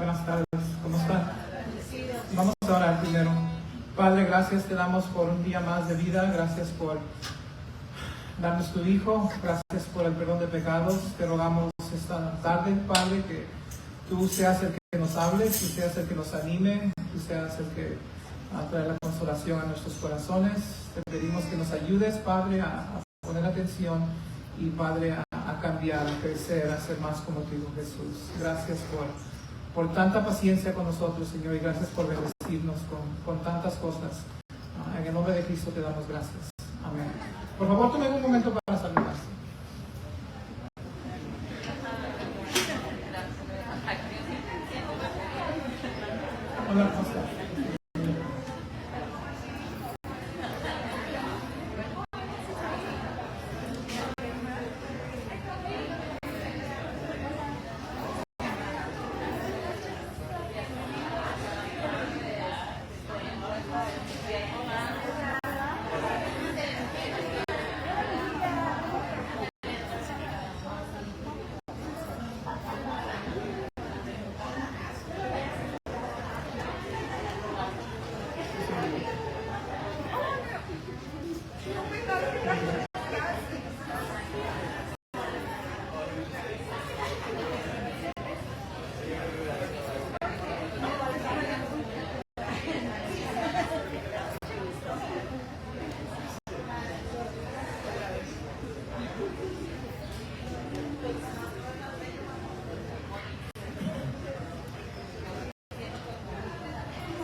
Buenas tardes, ¿cómo están? Vamos a orar primero. Padre, gracias te damos por un día más de vida, gracias por darnos tu Hijo, gracias por el perdón de pecados. Te rogamos esta tarde, Padre, que tú seas el que nos hable, tú seas el que nos anime, tú seas el que trae la consolación a nuestros corazones. Te pedimos que nos ayudes, Padre, a poner atención y, Padre, a cambiar, a crecer, a ser más como tu Hijo Jesús. Gracias por tanta paciencia con nosotros, Señor, y gracias por bendecirnos con tantas cosas. En el nombre de Cristo te damos gracias. Amén. Por favor, tomen un momento para saludarse. Hola, ¿cómo estás?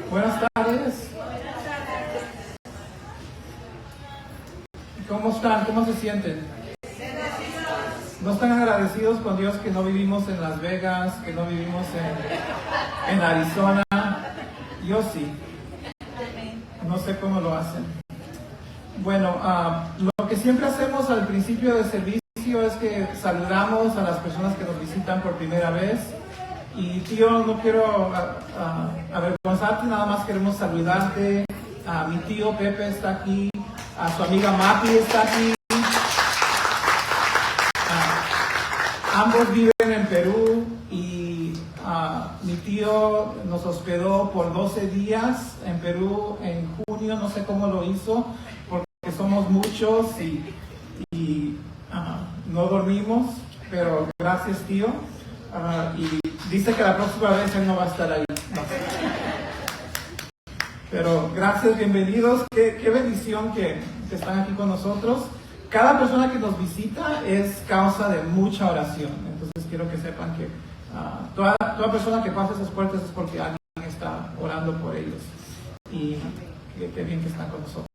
Buenas tardes. ¿Cómo están? ¿Cómo se sienten? ¿No están agradecidos con Dios que no vivimos en Las Vegas, que no vivimos en Arizona? Yo sí. No sé cómo lo hacen. Bueno, lo que siempre hacemos al principio del servicio es que saludamos a las personas que nos visitan por primera vez. Y tío, no quiero avergonzarte, nada más queremos saludarte. Mi tío Pepe está aquí, a su amiga Mati está aquí. Ambos viven en Perú y mi tío nos hospedó por 12 días en Perú en junio, no sé cómo lo hizo, porque somos muchos y no dormimos, pero gracias, tío. Y dice que la próxima vez él no va a estar ahí. No sé. Pero gracias, bienvenidos. Qué bendición que están aquí con nosotros. Cada persona que nos visita es causa de mucha oración. Entonces quiero que sepan que toda persona que pasa esas puertas es porque alguien está orando por ellos. Y qué bien que están con nosotros.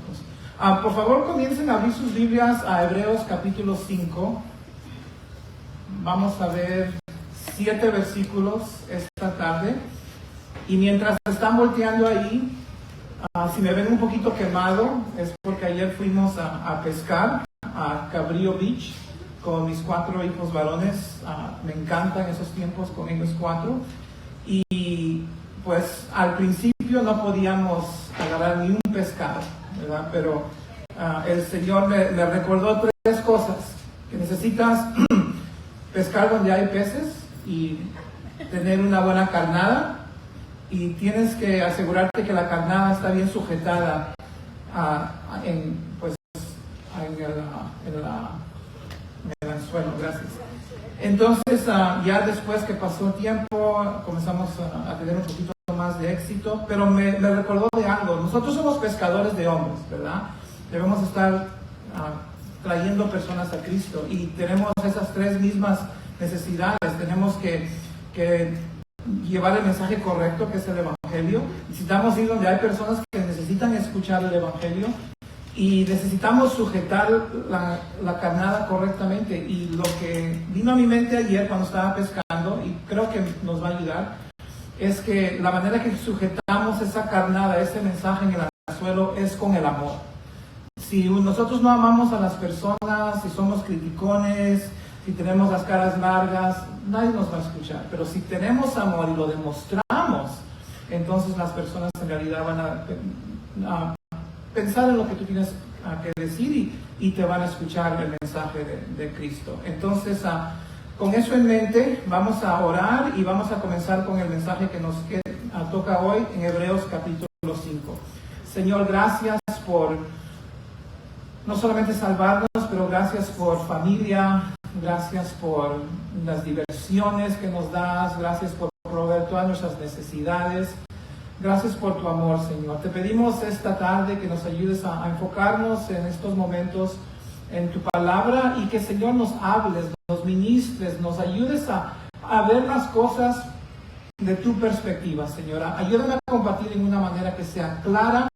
Por favor, comiencen a abrir sus Biblias a Hebreos capítulo 5. Vamos a ver 7 versículos esta tarde. Y mientras están volteando ahí, si me ven un poquito quemado, es porque ayer fuimos a pescar a Cabrillo Beach con mis 4 hijos varones. Me encantan esos tiempos con ellos 4. Y pues al principio no podíamos agarrar ni un pescado, ¿verdad? Pero el Señor me recordó 3 cosas. Que necesitas pescar donde hay peces y tener una buena carnada, y tienes que asegurarte que la carnada está bien sujetada en el anzuelo. Gracias. Entonces ya después que pasó el tiempo comenzamos a tener un poquito más de éxito, pero me recordó de algo. Nosotros somos pescadores de hombres, ¿verdad? Debemos estar trayendo personas a Cristo, y tenemos esas 3 mismas necesidades. Tenemos que llevar el mensaje correcto, que es el Evangelio. Necesitamos ir donde hay personas que necesitan escuchar el Evangelio, y necesitamos sujetar la carnada correctamente. Y lo que vino a mi mente ayer cuando estaba pescando, y creo que nos va a ayudar, es que la manera que sujetamos esa carnada, ese mensaje en el anzuelo, es con el amor. Si nosotros no amamos a las personas, si somos criticones, si tenemos las caras largas, nadie nos va a escuchar. Pero si tenemos amor y lo demostramos, entonces las personas en realidad van a pensar en lo que tú tienes que decir, y te van a escuchar el mensaje de Cristo. Entonces, Con eso en mente, vamos a orar y vamos a comenzar con el mensaje que nos toca hoy en Hebreos capítulo 5. Señor, gracias por no solamente salvarnos, pero gracias por familia, gracias por las diversiones que nos das, gracias por proveer todas nuestras necesidades. Gracias por tu amor, Señor. Te pedimos esta tarde que nos ayudes a enfocarnos en estos momentos en tu palabra y que, Señor, nos hables, nos ministres, nos ayudes a ver las cosas de tu perspectiva, Señora. Ayúdame a compartir en una manera que sea clara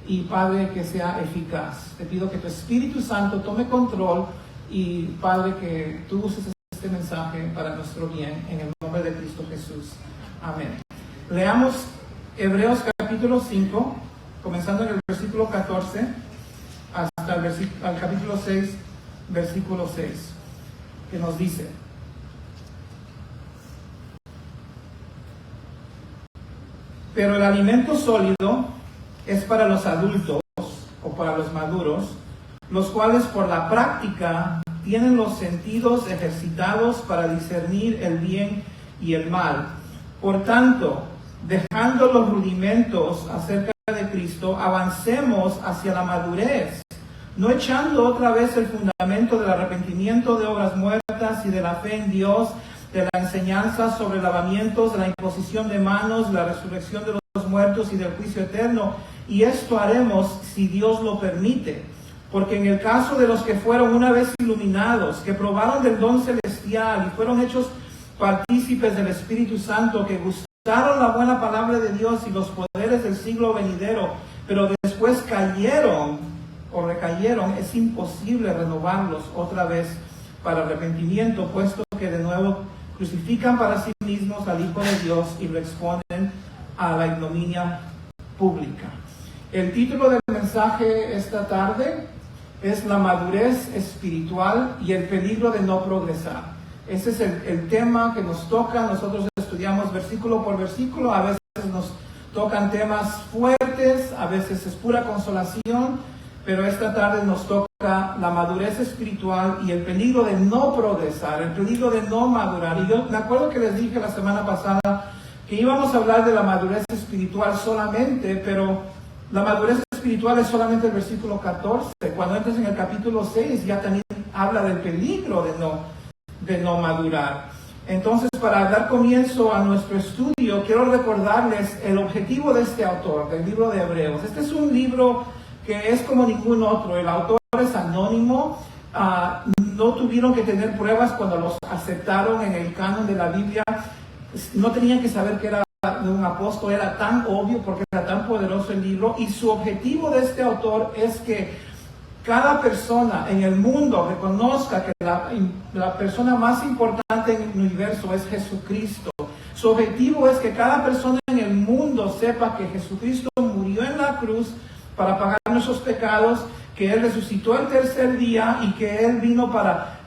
y, Padre, que sea eficaz. Te pido que tu Espíritu Santo tome control y, Padre, que tú uses este mensaje para nuestro bien, en el nombre de Cristo Jesús. Amén. Leamos Hebreos capítulo 5, comenzando en el versículo 14 hasta el capítulo 6, versículo 6, que nos dice: pero el alimento sólido es para los adultos o para los maduros, los cuales por la práctica tienen los sentidos ejercitados para discernir el bien y el mal. Por tanto, dejando los rudimentos acerca de Cristo, avancemos hacia la madurez, no echando otra vez el fundamento del arrepentimiento de obras muertas y de la fe en Dios, de la enseñanza sobre lavamientos, de la imposición de manos, la resurrección de los muertos y del juicio eterno. Y esto haremos si Dios lo permite. Porque en el caso de los que fueron una vez iluminados, que probaron del don celestial y fueron hechos partícipes del Espíritu Santo, que gustaron la buena palabra de Dios y los poderes del siglo venidero, pero después cayeron o recayeron, es imposible renovarlos otra vez para arrepentimiento, puesto que de nuevo crucifican para sí mismos al Hijo de Dios y lo exponen a la ignominia pública. El título del mensaje esta tarde es la madurez espiritual y el peligro de no progresar. Ese es el tema que nos toca. Nosotros estudiamos versículo por versículo. A veces nos tocan temas fuertes, a veces es pura consolación, pero esta tarde nos toca la madurez espiritual y el peligro de no progresar, el peligro de no madurar. Y yo me acuerdo que les dije la semana pasada que íbamos a hablar de la madurez espiritual solamente, pero la madurez espiritual es solamente el versículo 14. Cuando entras en el capítulo 6 ya también habla del peligro de no madurar. Entonces, para dar comienzo a nuestro estudio, quiero recordarles el objetivo de este autor, del libro de Hebreos. Este es un libro que es como ningún otro. El autor es anónimo. No tuvieron que tener pruebas cuando los aceptaron en el canon de la Biblia. No tenían que saber que era de un apóstol, era tan obvio porque era tan poderoso el libro. Y su objetivo de este autor es que cada persona en el mundo reconozca que la persona más importante en el universo es Jesucristo. Su objetivo es que cada persona en el mundo sepa que Jesucristo murió en la cruz para pagar nuestros pecados, que Él resucitó el tercer día y que Él vino para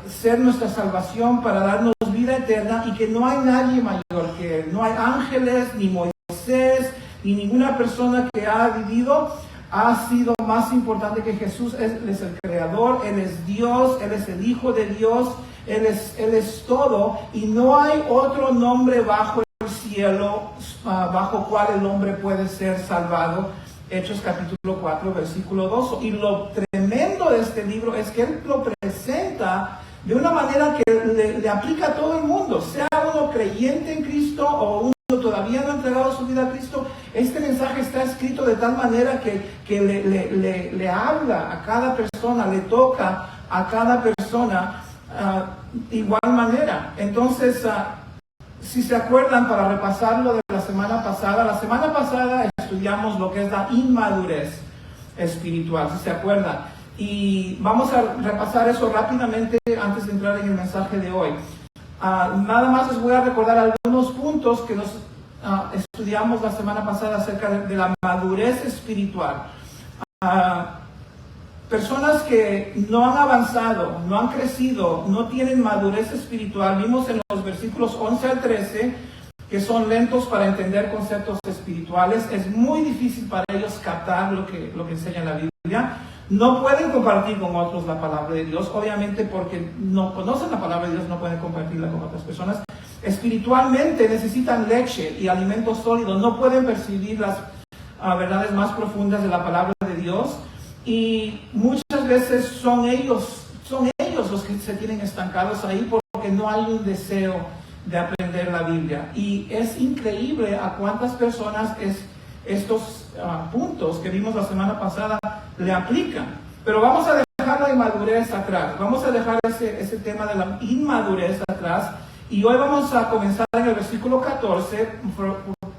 ser nuestra salvación, para darnos vida eterna, y que no hay nadie mayor que Él. No hay ángeles, ni Moisés, ni ninguna persona que ha vivido ha sido más importante que Jesús. Él es el Creador, Él es Dios, Él es el Hijo de Dios, Él es todo, y no hay otro nombre bajo el cielo bajo cual el hombre puede ser salvado. Hechos capítulo 4, versículo 2. Y lo tremendo de este libro es que él lo presenta de una manera que le aplica a todo el mundo, sea uno creyente en Cristo o uno todavía no ha entregado su vida a Cristo. Este mensaje está escrito de tal manera que le habla a cada persona, le toca a cada persona igual manera. Entonces, si se acuerdan, para repasar lo de la semana pasada estudiamos lo que es la inmadurez espiritual, si se acuerdan. Y vamos a repasar eso rápidamente antes de entrar en el mensaje de hoy. Nada más les voy a recordar algunos puntos que nos estudiamos la semana pasada acerca de la madurez espiritual. Personas que no han avanzado, no han crecido, no tienen madurez espiritual, vimos en los versículos 11 al 13 que son lentos para entender conceptos espirituales. Es muy difícil para ellos captar lo que enseña la Biblia. no pueden compartir con otros la palabra de Dios, obviamente porque no conocen la palabra de Dios, no pueden compartirla con otras personas. Espiritualmente necesitan leche y alimento sólido, no pueden percibir las verdades más profundas de la palabra de Dios, y muchas veces son ellos los que se tienen estancados ahí porque no hay un deseo de aprender la Biblia. Y es increíble a cuántas personas estos puntos que vimos la semana pasada le aplican. Pero vamos a dejar la inmadurez atrás, vamos a dejar ese tema de la inmadurez atrás, y hoy vamos a comenzar en el versículo 14,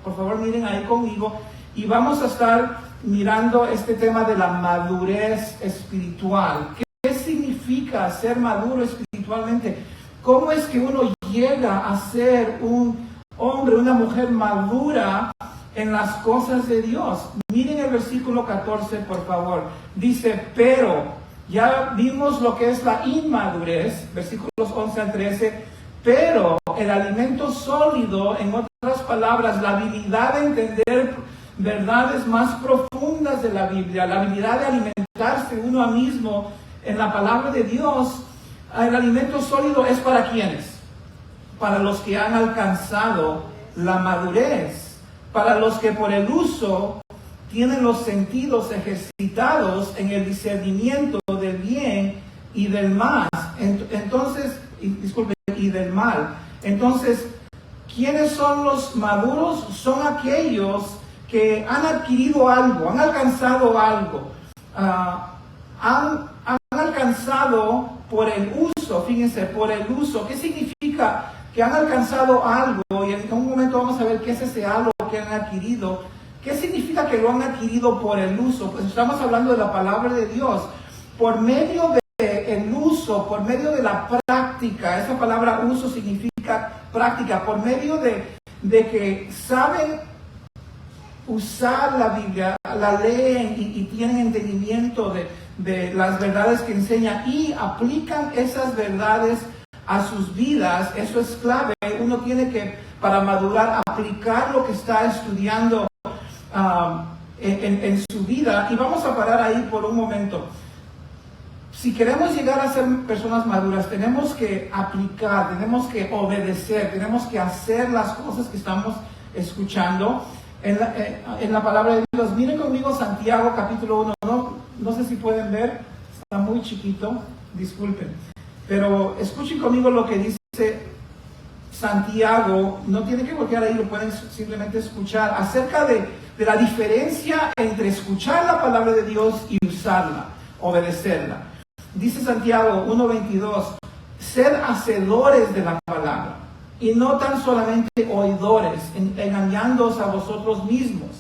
por favor miren ahí conmigo, y vamos a estar mirando este tema de la madurez espiritual. ¿Qué significa ser maduro espiritualmente? ¿Cómo es que uno llega a ser un hombre, una mujer madura en las cosas de Dios? Miren el versículo 14, por favor. Dice, pero, ya vimos lo que es la inmadurez, versículos 11 al 13, pero el alimento sólido, en otras palabras, la habilidad de entender verdades más profundas de la Biblia, la habilidad de alimentarse uno mismo en la palabra de Dios. El alimento sólido es para ¿quiénes? Para los que han alcanzado la madurez, para los que por el uso tienen los sentidos ejercitados en el discernimiento del bien y del mal. Entonces, y del mal. Entonces, ¿quiénes son los maduros? Son aquellos que han adquirido algo, han alcanzado algo, han alcanzado por el uso. Fíjense, por el uso. ¿Qué significa que han alcanzado algo? Y en un momento vamos a ver qué es ese algo que han adquirido. ¿Qué significa que lo han adquirido por el uso? Pues estamos hablando de la palabra de Dios. Por medio del uso, por medio de la práctica. Esa palabra uso significa práctica. Por medio de que saben usar la Biblia, la leen y tienen entendimiento de las verdades que enseña y aplican esas verdades a sus vidas. Eso es clave. Uno tiene que, para madurar, aplicar lo que está estudiando en su vida. Y vamos a parar ahí por un momento. Si queremos llegar a ser personas maduras, tenemos que aplicar, tenemos que obedecer, tenemos que hacer las cosas que estamos escuchando en la palabra de Dios. Miren conmigo Santiago capítulo 1, no sé si pueden ver, está muy chiquito, disculpen, pero escuchen conmigo lo que dice Santiago. No tienen que voltear ahí, lo pueden simplemente escuchar, acerca de la diferencia entre escuchar la palabra de Dios y usarla, obedecerla. Dice Santiago 1:22, sed hacedores de la palabra y no tan solamente oidores, engañándoos a vosotros mismos.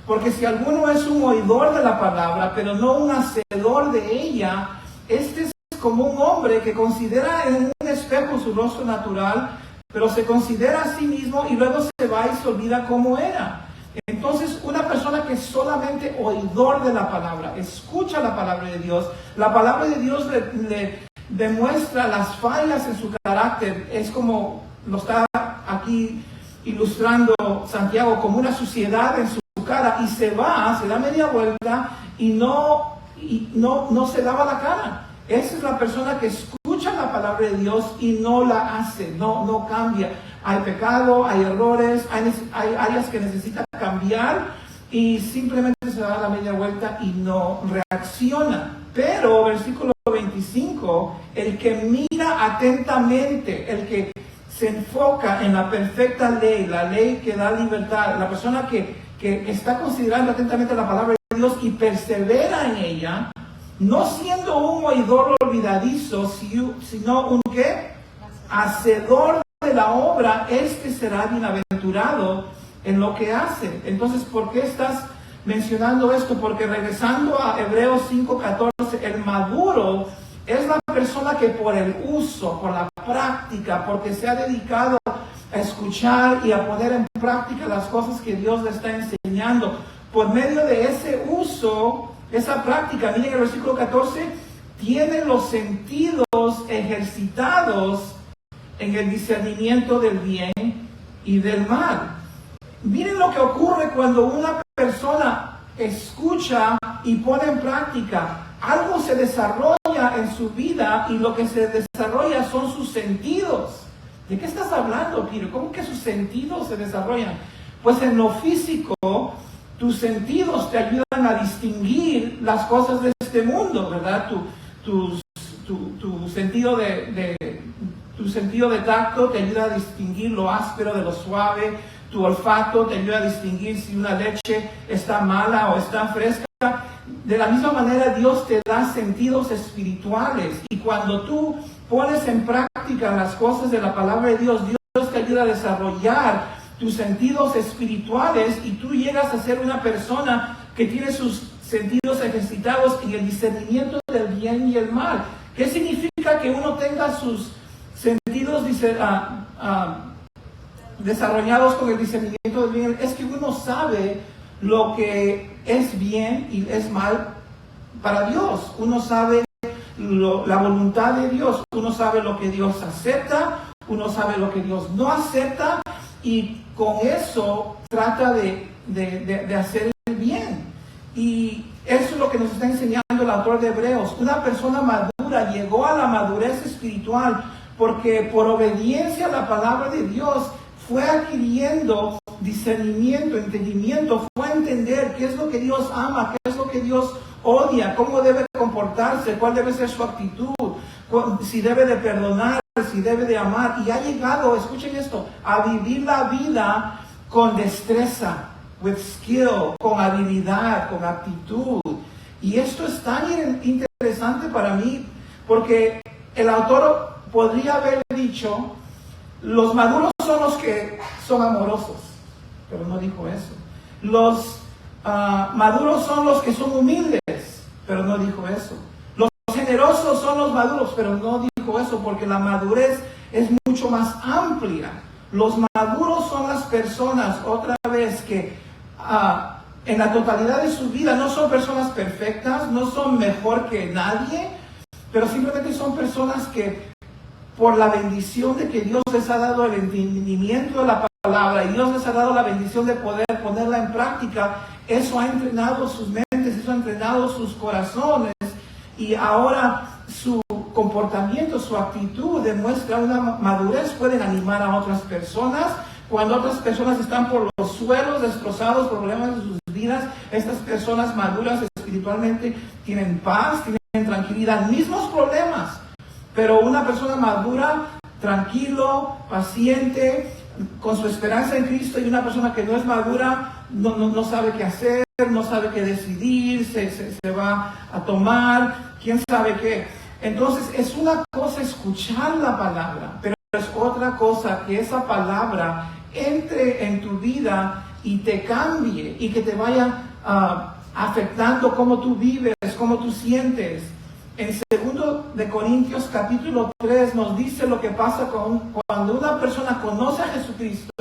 Porque si alguno es un oidor de la palabra, pero no un hacedor de ella, este es como un hombre que considera en un espejo su rostro natural, pero se considera a sí mismo y luego se va y se olvida cómo era. Entonces, una persona que es solamente oidor de la palabra, escucha la palabra de Dios, la palabra de Dios le demuestra las fallas en su carácter. Es como lo está aquí ilustrando Santiago, como una suciedad en su cara, y se da media vuelta y no se lava la cara. Esa es la persona que escucha la palabra de Dios y no la hace, no cambia. Hay pecado, hay errores, hay áreas que necesita cambiar y simplemente se da la media vuelta y no reacciona. Pero, versículo 25, el que mira atentamente, el que se enfoca en la perfecta ley, la ley que da libertad, la persona que está considerando atentamente la palabra de Dios y persevera en ella, no siendo un oidor olvidadizo, sino un ¿qué? Hacedor de la obra, este será bienaventurado en lo que hace. Entonces, ¿por qué estás mencionando esto? Porque regresando a Hebreos 5:14, el maduro es la persona que por el uso, por la práctica, porque se ha dedicado a escuchar y a poner en práctica las cosas que Dios le está enseñando, por medio de ese uso, esa práctica, miren el versículo 14, tiene los sentidos ejercitados en el discernimiento del bien y del mal. Miren lo que ocurre cuando una persona escucha y pone en práctica. algo se desarrolla en su vida y lo que se desarrolla son sus sentidos. ¿De qué estás hablando, Peter? ¿Cómo que sus sentidos se desarrollan? Pues en lo físico, tus sentidos te ayudan a distinguir las cosas de este mundo, ¿verdad? Tu sentido tu sentido de tacto te ayuda a distinguir lo áspero de lo suave. Tu olfato te ayuda a distinguir si una leche está mala o está fresca. De la misma manera, Dios te da sentidos espirituales. Y cuando tú pones en práctica las cosas de la palabra de Dios, Dios te ayuda a desarrollar tus sentidos espirituales y tú llegas a ser una persona que tiene sus sentidos ejercitados en el discernimiento del bien y el mal. ¿Qué significa que uno tenga sus sentidos desarrollados con el discernimiento del bien? Es que uno sabe lo que es bien y es mal para Dios. Uno sabe la voluntad de Dios. Uno sabe lo que Dios acepta. Uno sabe lo que Dios no acepta. Y con eso trata de hacer el bien. Y eso es lo que nos está enseñando el autor de Hebreos. Una persona madura llegó a la madurez espiritual porque por obediencia a la palabra de Dios fue adquiriendo discernimiento, entendimiento, fue a entender qué es lo que Dios ama, qué es lo que Dios odia, cómo debe comportarse, cuál debe ser su actitud, si debe de perdonar, si debe de amar. Y ha llegado, escuchen esto, a vivir la vida con destreza, with skill, con habilidad, con aptitud. Y esto es tan interesante para mí, porque el autor podría haber dicho, los maduros son los que son amorosos, pero no dijo eso. Los maduros son los que son humildes, pero no dijo eso. Los generosos son los maduros, pero no dijo eso, porque la madurez es mucho más amplia. Los maduros son las personas, otra vez, que en la totalidad de su vida no son personas perfectas, no son mejor que nadie, pero simplemente son personas que por la bendición de que Dios les ha dado el entendimiento de la palabra y Dios les ha dado la bendición de poder ponerla en práctica, eso ha entrenado sus mentes, eso ha entrenado sus corazones, y ahora su comportamiento, su actitud demuestra una madurez. Pueden animar a otras personas. Cuando otras personas están por los suelos, destrozados, problemas de sus vidas, estas personas maduras espiritualmente tienen paz, tienen tranquilidad, mismos problemas. Pero una persona madura, tranquilo, paciente, con su esperanza en Cristo, y una persona que no es madura, no sabe qué hacer, no sabe qué decidir, se va a tomar, quién sabe qué. Entonces es una cosa escuchar la palabra, pero es otra cosa que esa palabra entre en tu vida y te cambie y que te vaya afectando cómo tú vives, cómo tú sientes. En 2 de Corintios capítulo 3 nos dice lo que pasa cuando una persona conoce a Jesucristo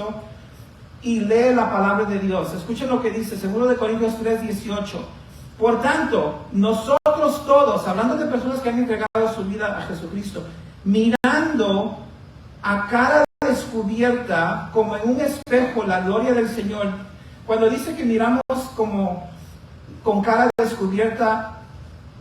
y lee la palabra de Dios. Escuchen lo que dice 2 de Corintios 3, 18. Por tanto, nosotros todos, hablando de personas que han entregado su vida a Jesucristo, mirando a cara descubierta, como en un espejo, la gloria del Señor. Cuando dice que miramos como con cara descubierta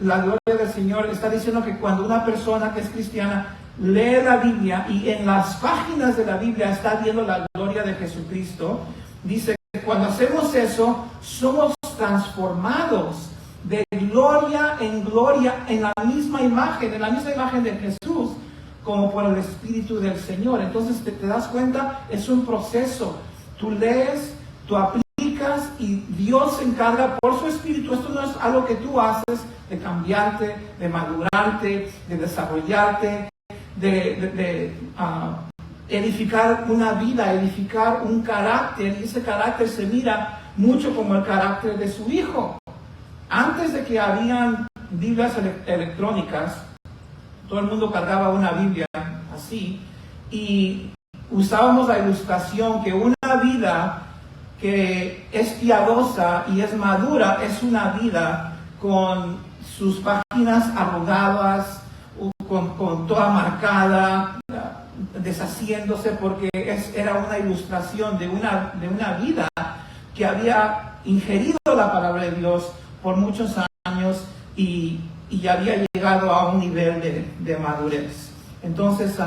la gloria del Señor, está diciendo que cuando una persona que es cristiana lee la Biblia y en las páginas de la Biblia está viendo la gloria de Jesucristo, dice que cuando hacemos eso, somos transformados de gloria en gloria en la misma imagen de Jesús, como por el Espíritu del Señor. Entonces te das cuenta, es un proceso. Tú lees, tú aplicas y Dios se encarga por su Espíritu. Esto no es algo que tú haces, de cambiarte, de madurarte, de desarrollarte, de edificar una vida, edificar un carácter, y ese carácter se mira mucho como el carácter de su Hijo. Antes de que habían Biblias electrónicas, todo el mundo cargaba una Biblia así, y usábamos la ilustración que una vida que es piadosa y es madura es una vida con sus páginas arrugadas, con toda marcada, deshaciéndose, porque era una ilustración de una vida que había ingerido la palabra de Dios por muchos años y y ya había llegado a un nivel de madurez. Entonces,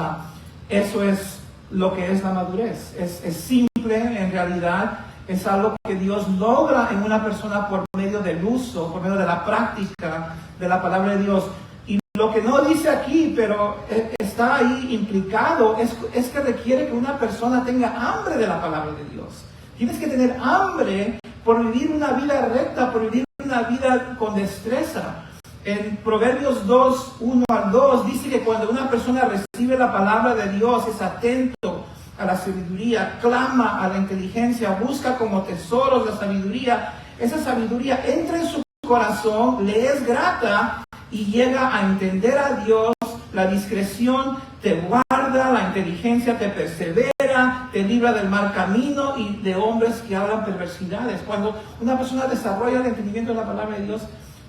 eso es lo que es la madurez. Es simple, en realidad, es algo que Dios logra en una persona por medio del uso, por medio de la práctica de la palabra de Dios. Y lo que no dice aquí, pero está ahí implicado, es que requiere que una persona tenga hambre de la palabra de Dios. Tienes que tener hambre por vivir una vida recta, por vivir una vida con destreza. En Proverbios 2, 1 al 2, dice que cuando una persona recibe la palabra de Dios, es atento a la sabiduría, clama a la inteligencia, busca como tesoros la sabiduría. Esa sabiduría entra en su corazón, le es grata y llega a entender a Dios. La discreción te guarda, la inteligencia te persevera, te libra del mal camino y de hombres que hablan perversidades. Cuando una persona desarrolla el entendimiento de la palabra de Dios,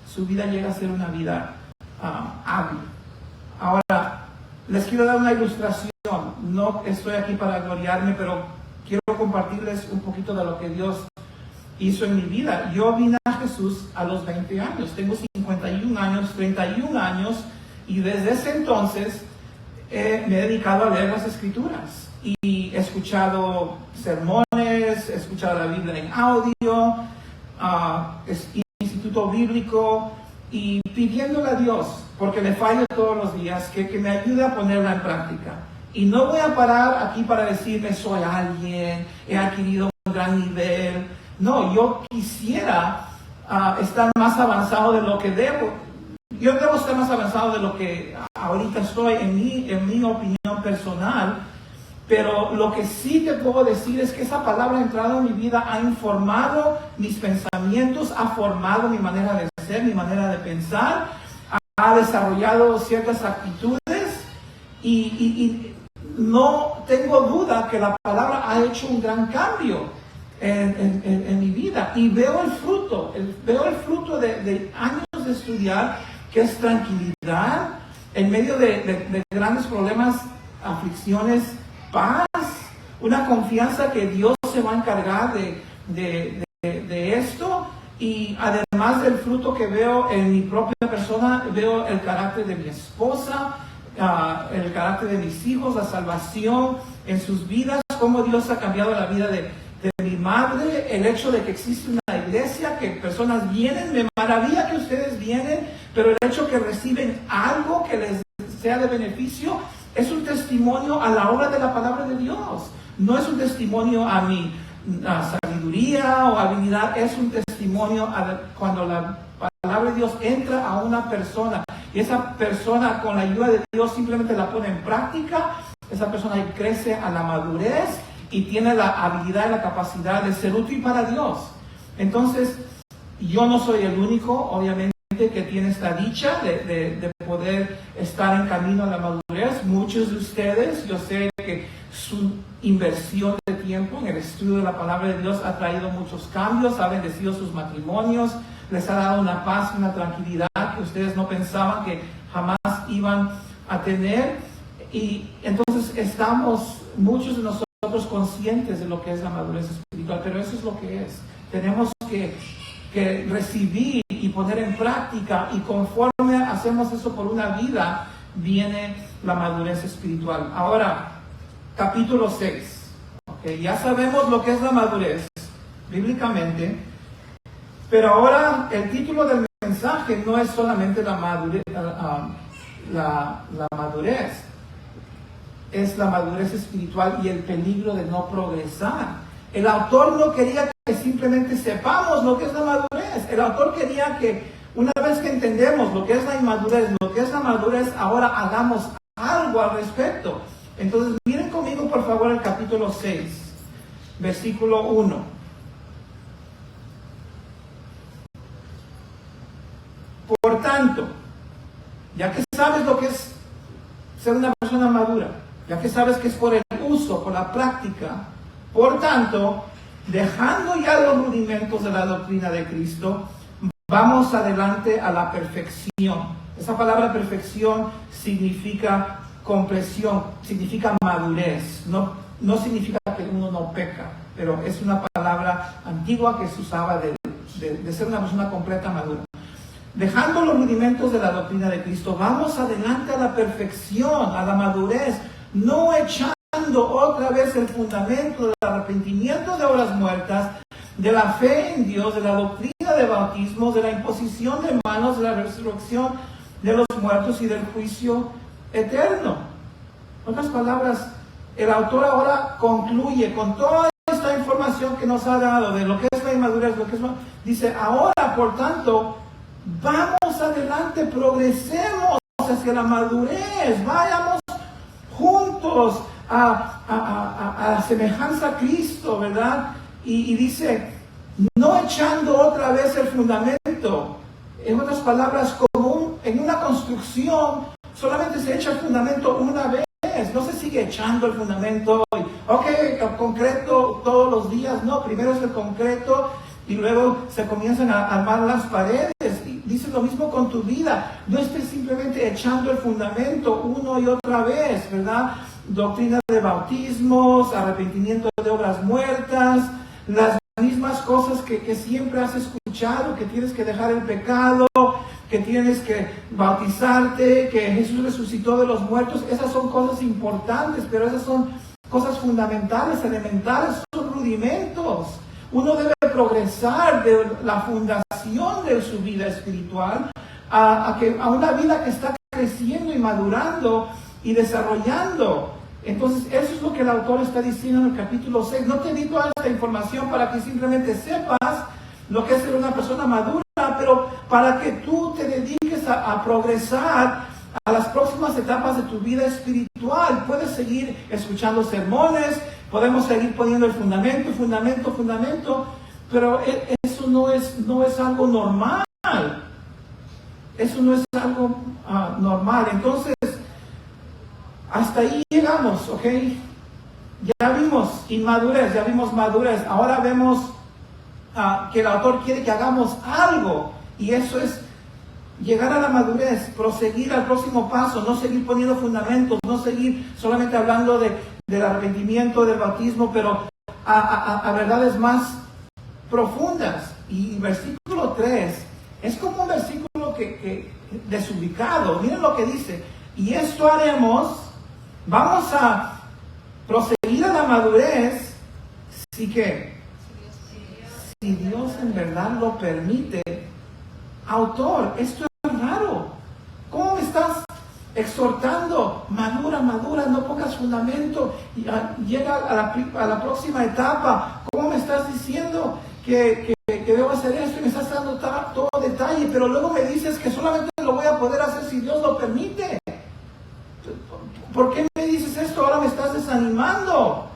su vida llega a ser una vida hábil. Ahora, les quiero dar una ilustración. No estoy aquí para gloriarme, pero quiero compartirles un poquito de lo que Dios hizo en mi vida. Yo vine a Jesús a los 20 años. Tengo 51 años, 31 años, y desde ese entonces me he dedicado a leer las Escrituras. Y he escuchado sermones, he escuchado la Biblia en audio, instituto bíblico, y pidiéndole a Dios, porque le fallo todos los días, que me ayude a ponerla en práctica. Y no voy a parar aquí para decirme soy alguien, he adquirido un gran nivel. No, yo quisiera estar más avanzado de lo que debo. Yo debo estar más avanzado de lo que ahorita estoy en mi opinión personal. Pero lo que sí te puedo decir es que esa palabra ha entrado en mi vida, ha informado mis pensamientos, ha formado mi manera de ser, mi manera de pensar, ha desarrollado ciertas actitudes y no tengo duda que la palabra ha hecho un gran cambio en mi vida. Y veo el fruto de años de estudiar, que es tranquilidad en medio de grandes problemas, aflicciones, paz, una confianza que Dios se va a encargar de esto. Y además del fruto que veo en mi propia persona, veo el carácter de mi esposa, el carácter de mis hijos, la salvación en sus vidas, cómo Dios ha cambiado la vida de mi madre, el hecho de que existe una iglesia, que personas vienen, me maravilla que ustedes vienen, pero el hecho que reciben algo que les sea de beneficio, es un testimonio a la obra de la palabra de Dios. No es un testimonio a mi sabiduría o habilidad, es un testimonio cuando la palabra de Dios entra a una persona y esa persona con la ayuda de Dios simplemente la pone en práctica. Esa persona crece a la madurez y tiene la habilidad y la capacidad de ser útil para Dios. Entonces, yo no soy el único, obviamente, que tiene esta dicha de poder estar en camino a la madurez. Muchos de ustedes, yo sé que su inversión de tiempo en el estudio de la palabra de Dios ha traído muchos cambios, ha bendecido sus matrimonios, les ha dado una paz, una tranquilidad que ustedes no pensaban que jamás iban a tener. Y entonces estamos, muchos de nosotros, conscientes de lo que es la madurez espiritual, pero eso es lo que es. Tenemos que recibir y poner en práctica, y conforme hacemos eso por una vida, viene la madurez espiritual. Ahora, capítulo 6. Okay, ya sabemos lo que es la madurez bíblicamente, pero ahora el título del mensaje no es solamente la madurez, la madurez, es la madurez espiritual y el peligro de no progresar. El autor no quería que simplemente sepamos lo que es la madurez. El autor quería que una vez que entendemos lo que es la inmadurez, lo que es la madurez, ahora hagamos algo al respecto. Entonces, miren conmigo por favor el capítulo 6, versículo 1. Por tanto, ya que sabes lo que es ser una persona madura, ya que sabes que es por el uso, por la práctica, por tanto, dejando ya los rudimentos de la doctrina de Cristo, vamos adelante a la perfección. Esa palabra perfección significa compleción, significa madurez. No significa que uno no peca, pero es una palabra antigua que se usaba de ser una persona completa, madura. dejando los rudimentos de la doctrina de Cristo, vamos adelante a la perfección, a la madurez, no echando otra vez el fundamento del arrepentimiento de obras muertas, de la fe en Dios, de la doctrina de bautismos, de la imposición de manos, de la resurrección de los muertos y del juicio eterno. En otras palabras, el autor ahora concluye con toda esta información que nos ha dado de lo que es la inmadurez, lo que es dice, ahora por tanto, vamos adelante, progresemos hacia la madurez, vayamos juntos a la semejanza a Cristo, ¿verdad? Y dice, no echando otra vez el fundamento. En otras palabras, como en una construcción, solamente se echa el fundamento una vez, no se sigue echando el fundamento, el concreto todos los días, no, primero es el concreto y luego se comienzan a armar las paredes. Y dice lo mismo con tu vida, no estés simplemente echando el fundamento uno y otra vez, ¿verdad? Doctrina de bautismos, arrepentimiento de obras muertas, las mismas cosas que siempre has escuchado, que tienes que dejar el pecado, que tienes que bautizarte, que Jesús resucitó de los muertos. Esas son cosas importantes, pero esas son cosas fundamentales, elementales, son rudimentos. Uno debe progresar de la fundación de su vida espiritual a una vida que está creciendo y madurando y desarrollando. Entonces, eso es lo que el autor está diciendo en el capítulo 6. No te di toda esta información para que simplemente sepas lo que es ser una persona madura, pero para que tú te dediques a progresar a las próximas etapas de tu vida espiritual. Puedes seguir escuchando sermones, podemos seguir poniendo el fundamento, pero eso no es algo normal. Eso no es algo normal. Entonces, hasta ahí llegamos, ¿ok? Ya vimos inmadurez, ya vimos madurez. Ahora vemos que el autor quiere que hagamos algo. Y eso es llegar a la madurez, proseguir al próximo paso, no seguir poniendo fundamentos, no seguir solamente hablando del arrepentimiento, del bautismo, pero a verdades más profundas. Y versículo 3 es como un versículo que desubicado. Miren lo que dice. Y esto haremos. Vamos a proseguir a la madurez, si Dios en verdad lo permite. Autor, esto es raro. ¿Cómo me estás exhortando? Madura, no pongas fundamento. Llega a la próxima etapa. ¿Cómo me estás diciendo que debo hacer esto? Y me estás dando todo detalle, pero luego me dices que solamente lo voy a poder hacer si Dios lo permite. ¿Por qué me dices esto? Ahora me estás desanimando.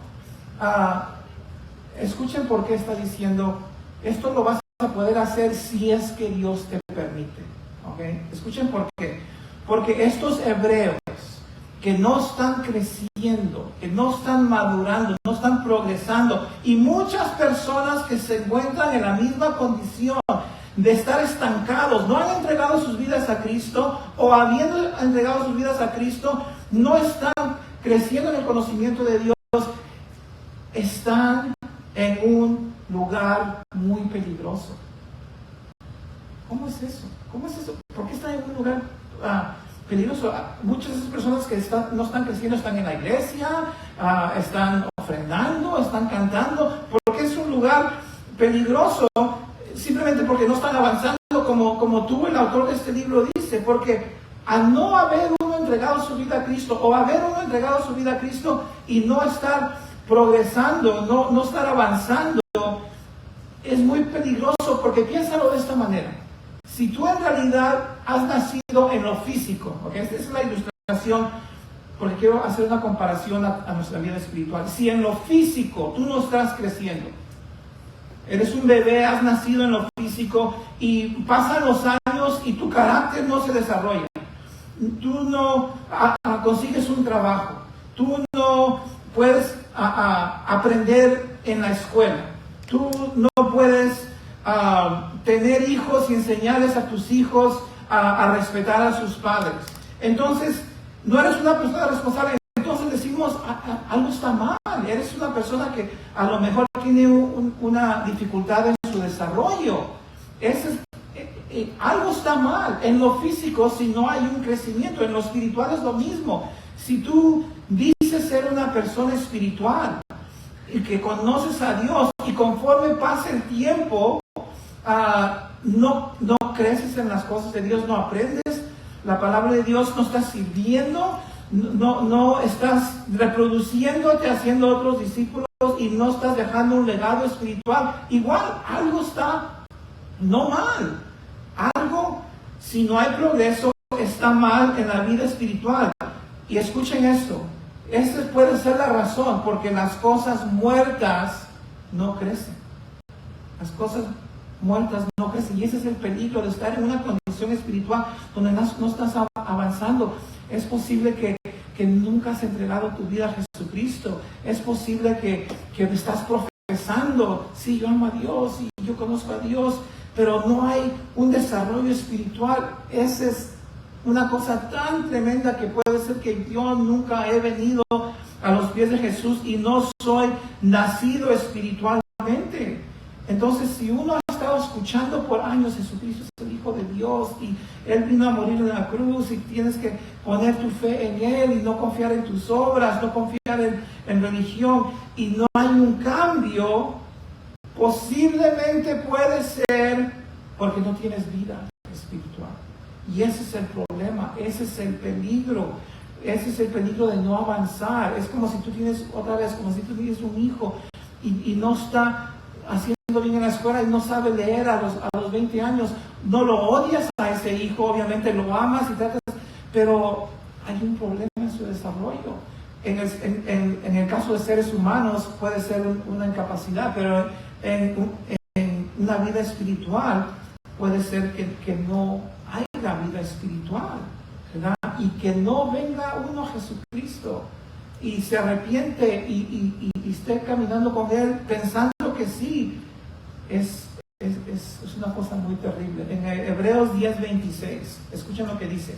Escuchen por qué está diciendo, esto lo vas a poder hacer si es que Dios te permite. ¿Okay? Escuchen por qué. Porque estos hebreos que no están creciendo, que no están madurando, no están progresando, y muchas personas que se encuentran en la misma condición de estar estancados, no han entregado sus vidas a Cristo, o habiendo entregado sus vidas a Cristo, no están creciendo en el conocimiento de Dios, están en un lugar muy peligroso. ¿Cómo es eso? ¿Por qué están en un lugar peligroso? Muchas de esas personas que no están creciendo están en la iglesia, están ofrendando, están cantando, porque es un lugar peligroso, simplemente porque no están avanzando como tú, el autor de este libro, dice, porque al no haber uno entregado su vida a Cristo, o haber uno entregado su vida a Cristo y no estar progresando, no estar avanzando, es muy peligroso, porque piénsalo de esta manera. Si tú en realidad has nacido en lo físico, ¿okay? Esta es la ilustración, porque quiero hacer una comparación a nuestra vida espiritual. Si en lo físico tú no estás creciendo, eres un bebé, has nacido en lo físico y pasan los años y tu carácter no se desarrolla. Tú no consigues un trabajo, tú no puedes aprender en la escuela, tú no puedes tener hijos y enseñarles a tus hijos a respetar a sus padres. Entonces, no eres una persona responsable. Entonces decimos, algo está mal. Eres una persona que a lo mejor tiene una dificultad en su desarrollo. algo está mal. En lo físico, si no hay un crecimiento, en lo espiritual es lo mismo. Si tú dices ser una persona espiritual y que conoces a Dios y conforme pasa el tiempo, no creces en las cosas de Dios, no aprendes la palabra de Dios, no estás sirviendo, no estás reproduciéndote, haciendo otros discípulos y no estás dejando un legado espiritual, igual algo está no mal. Algo, si no hay progreso, está mal en la vida espiritual. Y escuchen esto, esta puede ser la razón porque las cosas muertas no crecen. Las cosas muertas no crecen, y ese es el peligro de estar en una condición espiritual donde no estás avanzando. Es posible que nunca has entregado tu vida a Jesucristo. Es posible que estás profesando, sí, yo amo a Dios y yo conozco a Dios, pero no hay un desarrollo espiritual. Esa es una cosa tan tremenda que puede ser que yo nunca he venido a los pies de Jesús y no soy nacido espiritualmente. Entonces, si uno ha estado escuchando por años, Jesucristo es el Hijo de Dios y Él vino a morir en la cruz y tienes que poner tu fe en Él y no confiar en tus obras, no confiar en religión, y no hay un cambio, posiblemente puede ser porque no tienes vida espiritual. Y ese es el problema, ese es el peligro de no avanzar. Es como si tú tienes, otra vez, como si tú tienes un hijo y no está haciendo bien en la escuela y no sabe leer a los 20 años. No lo odias a ese hijo, obviamente lo amas y tratas, pero hay un problema en su desarrollo. En el caso de seres humanos puede ser una incapacidad, pero en una vida espiritual puede ser que no haya vida espiritual, ¿verdad? Y que no venga uno a Jesucristo y se arrepiente y esté caminando con Él pensando que sí. Es una cosa muy terrible. En Hebreos 10:26, escuchen lo que dice: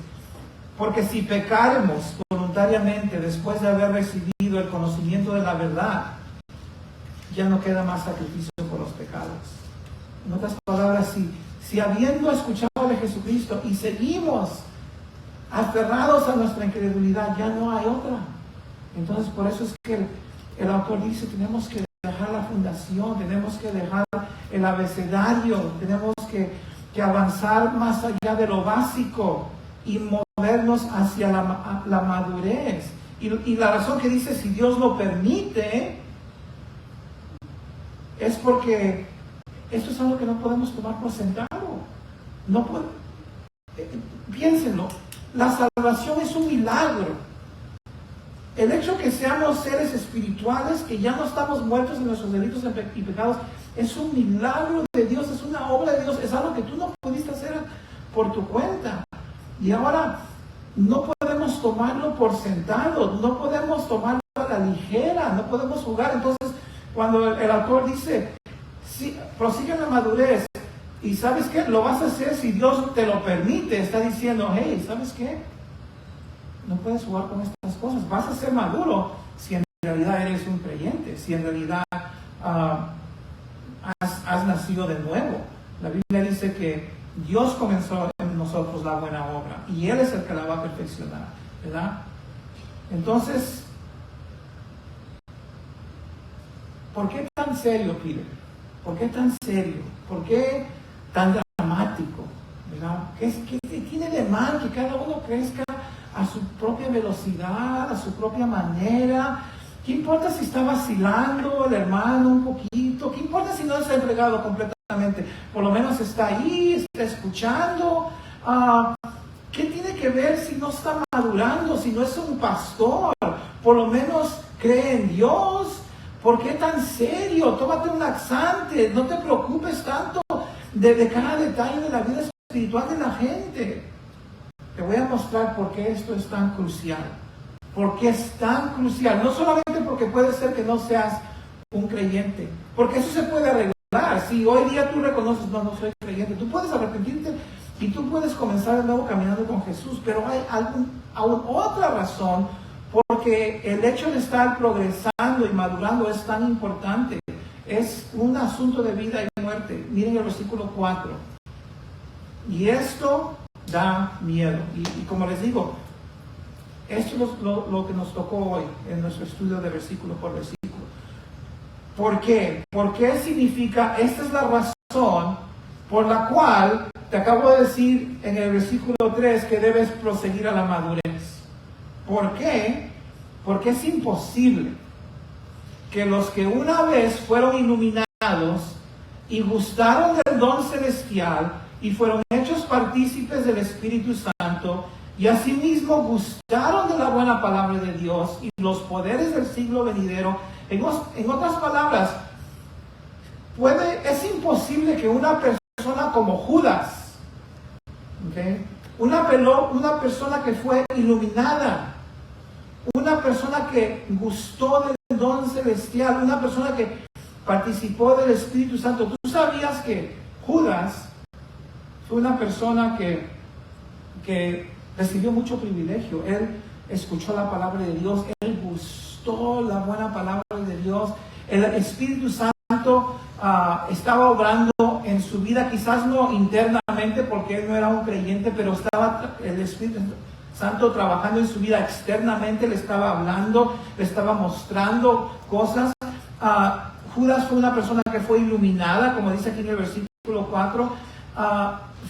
porque si pecaremos voluntariamente después de haber recibido el conocimiento de la verdad, ya no queda más sacrificio por los pecados. En otras palabras, si habiendo escuchado de Jesucristo y seguimos aferrados a nuestra incredulidad, ya no hay otra. Entonces, por eso es que el autor dice, tenemos que dejar la fundación, tenemos que dejar el abecedario, tenemos que avanzar más allá de lo básico y movernos hacia la madurez. Y la razón que dice, si Dios lo permite, es porque esto es algo que no podemos tomar por sentado. Piénsenlo, la salvación es un milagro. El hecho que seamos seres espirituales, que ya no estamos muertos en nuestros delitos y pecados, es un milagro de Dios, es una obra de Dios, es algo que tú no pudiste hacer por tu cuenta. Y ahora no podemos tomarlo por sentado, no podemos tomarlo a la ligera, no podemos jugar. Entonces, cuando el autor dice, sí, prosigue en la madurez, y ¿sabes qué? Lo vas a hacer si Dios te lo permite. Está diciendo, hey, ¿sabes qué? No puedes jugar con estas cosas. Vas a ser maduro si en realidad eres un creyente, si en realidad has nacido de nuevo. La Biblia dice que Dios comenzó en nosotros la buena obra y Él es el que la va a perfeccionar, ¿verdad? Entonces, ¿por qué tan serio, Peter? ¿Por qué tan serio? ¿Por qué tan dramático? ¿Verdad? ¿Qué tiene de mal que cada uno crezca a su propia velocidad, a su propia manera? ¿Qué importa si está vacilando el hermano un poquito? ¿Qué importa si no está entregado completamente? Por lo menos está ahí, está escuchando. ¿Qué tiene que ver si no está madurando, si no es un pastor? Por lo menos cree en Dios. ¿Por qué tan serio? Tómate un laxante, no te preocupes tanto de cada detalle de la vida espiritual de la gente. Te voy a mostrar por qué esto es tan crucial. ¿Por qué es tan crucial? No solamente porque puede ser que no seas un creyente, porque eso se puede arreglar. Si hoy día tú reconoces, no soy creyente, tú puedes arrepentirte y tú puedes comenzar de nuevo caminando con Jesús, pero hay aún otra razón porque el hecho de estar progresando y madurando es tan importante. Es un asunto de vida y muerte. Miren el versículo 4. Y esto da miedo. Y como les digo, esto es lo que nos tocó hoy en nuestro estudio de versículo por versículo. ¿Por qué? ¿Por qué significa? Esta es la razón por la cual te acabo de decir en el versículo 3 que debes proseguir a la madurez. ¿Por qué? Porque es imposible que los que una vez fueron iluminados y gustaron del don celestial y fueron hechos partícipes del Espíritu Santo y asimismo gustaron de la buena palabra de Dios y los poderes del siglo venidero, en otras palabras, es imposible que una persona como Judas, ¿okay? una persona que fue iluminada, una persona que gustó del don celestial, una persona que participó del Espíritu Santo. ¿Tú sabías que Judas fue una persona que recibió mucho privilegio? Él escuchó la palabra de Dios, él gustó la buena palabra de Dios, el Espíritu Santo estaba obrando en su vida, quizás no internamente porque él no era un creyente, pero estaba el Espíritu Santo trabajando en su vida externamente, le estaba hablando, le estaba mostrando cosas. Judas fue una persona que fue iluminada, como dice aquí en el versículo 4,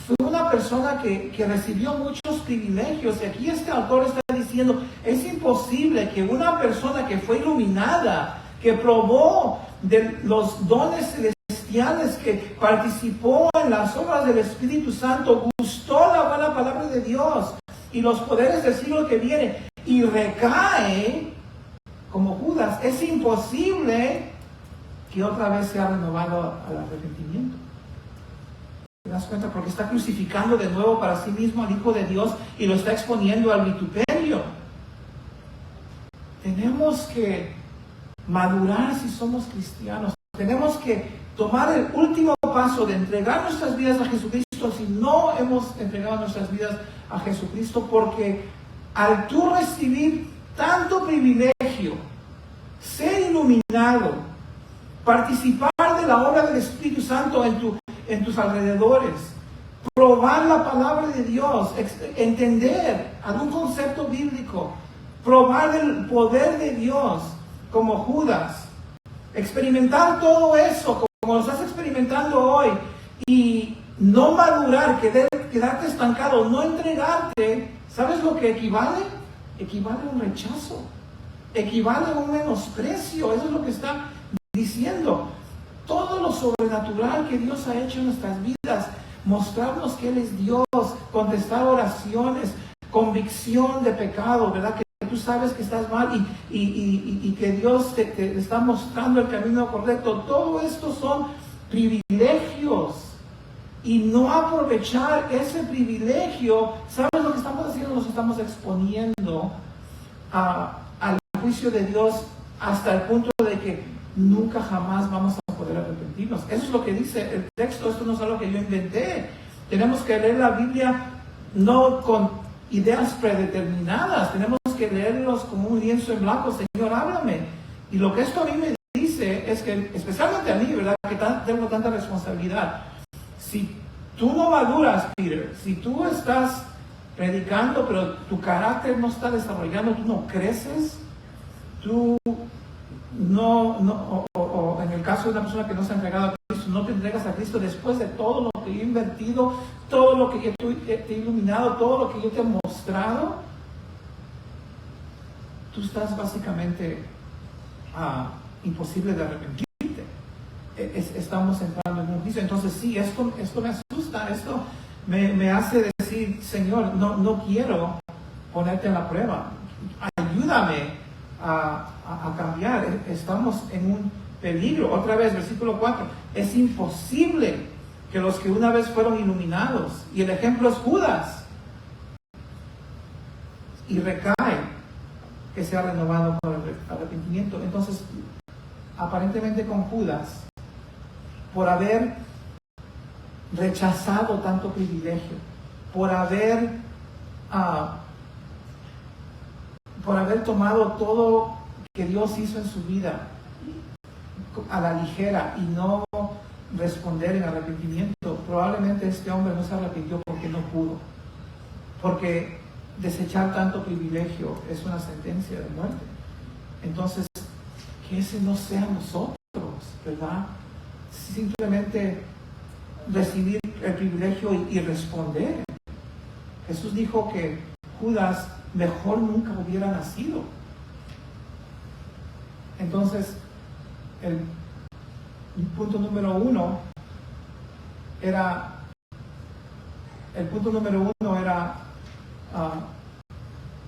fue una persona que recibió muchos privilegios. Y aquí este autor está diciendo, es imposible que una persona que fue iluminada, que probó de los dones celestiales, que participó en las obras del Espíritu Santo, gustó la buena palabra de Dios y los poderes del siglo que viene, y recae como Judas, es imposible que otra vez sea renovado al arrepentimiento. ¿Te das cuenta? Porque está crucificando de nuevo para sí mismo al Hijo de Dios y lo está exponiendo al vituperio. Tenemos que madurar si somos cristianos. Tenemos que tomar el último paso de entregar nuestras vidas a Jesucristo si no hemos entregado nuestras vidas a Jesucristo, porque al tú recibir tanto privilegio, ser iluminado, participar de la obra del Espíritu Santo en tus alrededores, probar la palabra de Dios, entender algún concepto bíblico, probar el poder de Dios como Judas, experimentar todo eso como lo estás experimentando hoy y no madurar, quedarte estancado, no entregarte. ¿Sabes lo que equivale? Equivale a un rechazo, equivale a un menosprecio. Eso es lo que está diciendo. Todo lo sobrenatural que Dios ha hecho en nuestras vidas, mostrarnos que Él es Dios, contestar oraciones, convicción de pecado, ¿verdad? Que tú sabes que estás mal y que Dios te está mostrando el camino correcto. Todo esto son privilegios. Y no aprovechar ese privilegio, ¿sabes lo que estamos haciendo? Nos estamos exponiendo al juicio de Dios hasta el punto de que nunca jamás vamos a poder arrepentirnos. Eso es lo que dice el texto. Esto no es algo que yo inventé. Tenemos que leer la Biblia no con ideas predeterminadas, tenemos que leerlos como un lienzo en blanco. Señor, háblame. Y lo que esto a mí me dice es que, especialmente a mí, ¿verdad?, que tengo tanta responsabilidad. Si tú no maduras, Peter, si tú estás predicando, pero tu carácter no está desarrollando, tú no creces, tú o en el caso de una persona que no se ha entregado a Cristo, no te entregas a Cristo después de todo lo que yo he invertido, todo lo que yo te he iluminado, todo lo que yo te he mostrado, tú estás básicamente imposible de arrepentirte. Estamos entrando en un juicio. Entonces sí, esto me asusta, esto me hace decir, Señor, no quiero ponerte en la prueba, ayúdame a cambiar. Estamos en un peligro. Otra vez, versículo 4, es imposible que los que una vez fueron iluminados, y el ejemplo es Judas, y recae, que sea renovado por el arrepentimiento. Entonces, aparentemente con Judas, por haber rechazado tanto privilegio, por haber tomado todo que Dios hizo en su vida a la ligera y no responder en arrepentimiento. Probablemente este hombre no se arrepintió porque no pudo, porque desechar tanto privilegio es una sentencia de muerte. Entonces, que ese no sea nosotros, ¿verdad? Simplemente recibir el privilegio y responder. Jesús dijo que Judas mejor nunca hubiera nacido. Entonces, el punto número uno era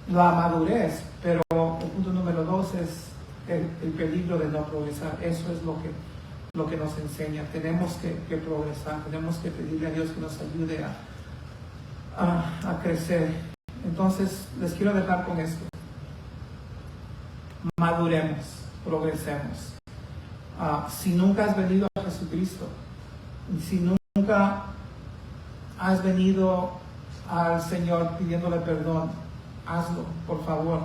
la madurez, pero el punto número 2 es el peligro de no progresar. Eso es lo que nos enseña. Tenemos que progresar, tenemos que pedirle a Dios que nos ayude a crecer. Entonces, les quiero dejar con esto. Maduremos, progresemos. Si nunca has venido a Jesucristo, si nunca has venido al Señor pidiéndole perdón, hazlo, por favor.